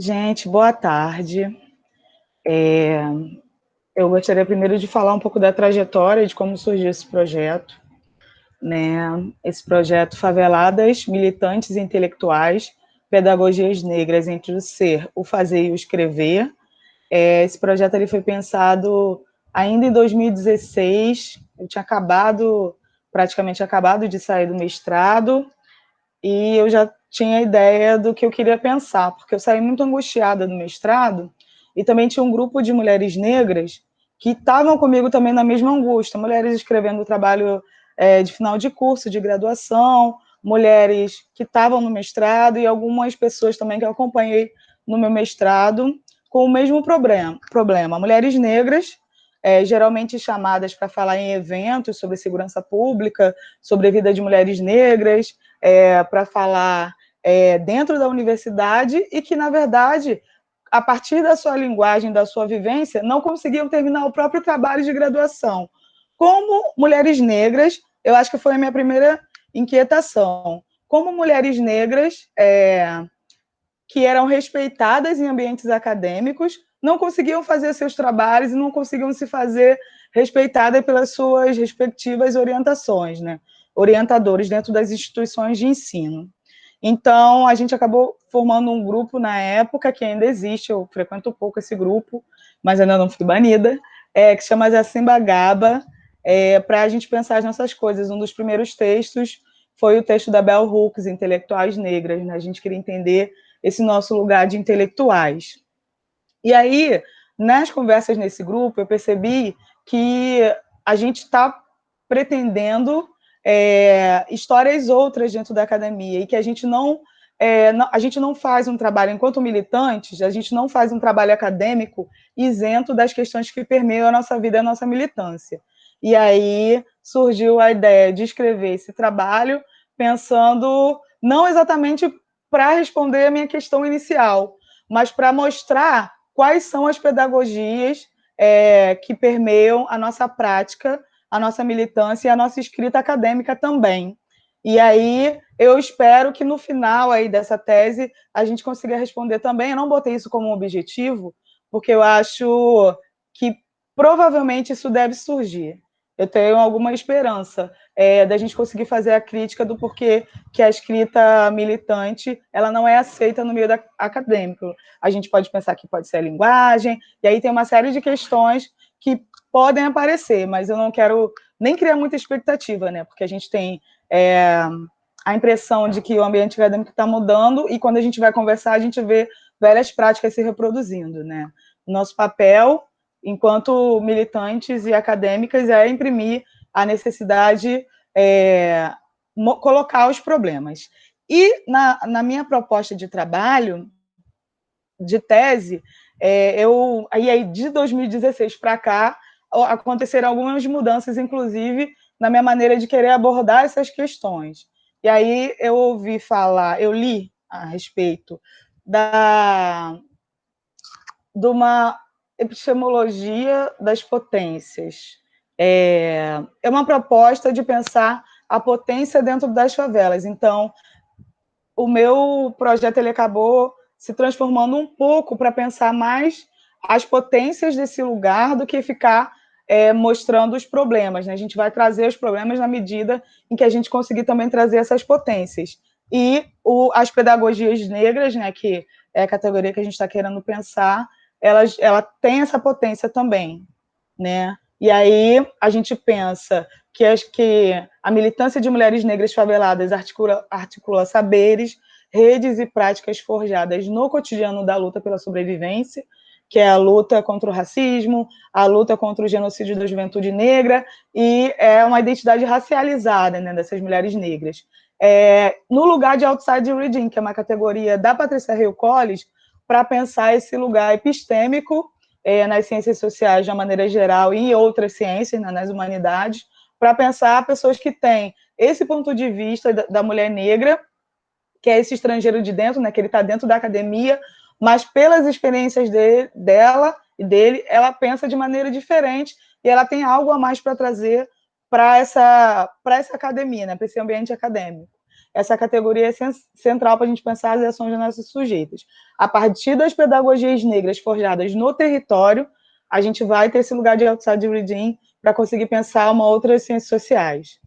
Gente, boa tarde. Eu gostaria primeiro de falar um pouco da trajetória, de como surgiu esse projeto, né? Esse projeto Faveladas, Militantes e Intelectuais, Pedagogias Negras entre o Ser, o Fazer e o Escrever. Esse projeto ele foi pensado ainda em 2016, eu tinha praticamente acabado de sair do mestrado, e eu já tinha a ideia do que eu queria pensar, porque eu saí muito angustiada do mestrado, e também tinha um grupo de mulheres negras que estavam comigo também na mesma angústia, mulheres escrevendo trabalho de final de curso, de graduação, mulheres que estavam no mestrado e algumas pessoas também que eu acompanhei no meu mestrado com o mesmo problema. Mulheres negras, geralmente chamadas para falar em eventos sobre segurança pública, sobre a vida de mulheres negras, para falar dentro da universidade e que, na verdade, a partir da sua linguagem, da sua vivência, não conseguiam terminar o próprio trabalho de graduação. Como mulheres negras, eu acho que foi a minha primeira inquietação. Como mulheres negras que eram respeitadas em ambientes acadêmicos, não conseguiam fazer seus trabalhos e não conseguiam se fazer respeitadas pelas suas respectivas orientações, né? Orientadores dentro das instituições de ensino. Então, a gente acabou formando um grupo na época, que ainda existe, eu frequento pouco esse grupo, mas ainda não fui banida, que chama Zacimba Gaba, para a gente pensar as nossas coisas. Um dos primeiros textos foi o texto da Bell Hooks, Intelectuais Negras, né? A gente queria entender esse nosso lugar de intelectuais. E aí, nas conversas nesse grupo, eu percebi que a gente está pretendendo histórias outras dentro da academia e que a gente não faz um trabalho, enquanto militantes, a gente não faz um trabalho acadêmico isento das questões que permeiam a nossa vida e a nossa militância. E aí surgiu a ideia de escrever esse trabalho pensando não exatamente para responder a minha questão inicial, mas para mostrar quais são as pedagogias que permeiam a nossa prática, a nossa militância e a nossa escrita acadêmica também. E aí eu espero que no final aí dessa tese a gente consiga responder também. Eu não botei isso como um objetivo, porque eu acho que provavelmente isso deve surgir. Eu tenho alguma esperança da gente conseguir fazer a crítica do porquê que a escrita militante ela não é aceita no meio acadêmico. A gente pode pensar que pode ser a linguagem, e aí tem uma série de questões que podem aparecer, mas eu não quero nem criar muita expectativa, né? Porque a gente tem a impressão de que o ambiente acadêmico está mudando, e quando a gente vai conversar, a gente vê várias práticas se reproduzindo, né? Nosso papel, enquanto militantes e acadêmicas, é imprimir a necessidade, colocar os problemas. E na minha proposta de trabalho, de tese, aí de 2016 para cá, aconteceram algumas mudanças, inclusive, na minha maneira de querer abordar essas questões. E aí eu li a respeito de uma epistemologia das potências. É uma proposta de pensar a potência dentro das favelas. Então, o meu projeto ele acabou se transformando um pouco para pensar mais as potências desse lugar do que ficar mostrando os problemas, né? A gente vai trazer os problemas na medida em que a gente conseguir também trazer essas potências. E as pedagogias negras, né, que é a categoria que a gente está querendo pensar, ela tem essa potência também, né? E aí a gente pensa que a militância de mulheres negras faveladas articula saberes, redes e práticas forjadas no cotidiano da luta pela sobrevivência, que é a luta contra o racismo, a luta contra o genocídio da juventude negra, e é uma identidade racializada, né, dessas mulheres negras. No lugar de Outside Reading, que é uma categoria da Patrícia Hill Collins, para pensar esse lugar epistêmico nas ciências sociais de uma maneira geral e em outras ciências, nas humanidades, para pensar pessoas que têm esse ponto de vista da mulher negra, que é esse estrangeiro de dentro, né, que ele está dentro da academia, mas pelas experiências dela e dele, ela pensa de maneira diferente e ela tem algo a mais para trazer para essa academia, né, para esse ambiente acadêmico. essa categoria é central para a gente pensar as ações das nossas sujeitas. A partir das pedagogias negras forjadas no território, a gente vai ter esse lugar de outside reading para conseguir pensar uma outra ciências sociais.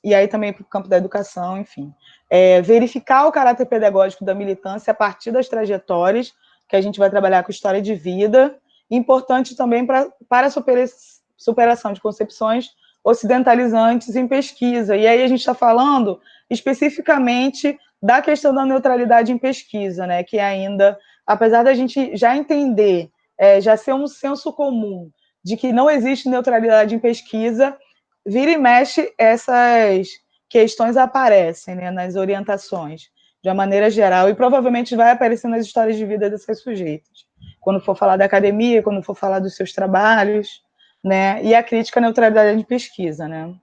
E aí também para o campo da educação, enfim. Verificar o caráter pedagógico da militância a partir das trajetórias, que a gente vai trabalhar com história de vida, importante também para a superação de concepções ocidentalizantes em pesquisa. E aí a gente está falando especificamente da questão da neutralidade em pesquisa, né, que ainda, apesar da gente já entender, já ser um senso comum de que não existe neutralidade em pesquisa, vira e mexe essas questões aparecem, né, nas orientações, de uma maneira geral, e provavelmente vai aparecer nas histórias de vida dessas sujeitas, quando for falar da academia, quando for falar dos seus trabalhos, né, e a crítica à neutralidade de pesquisa, né.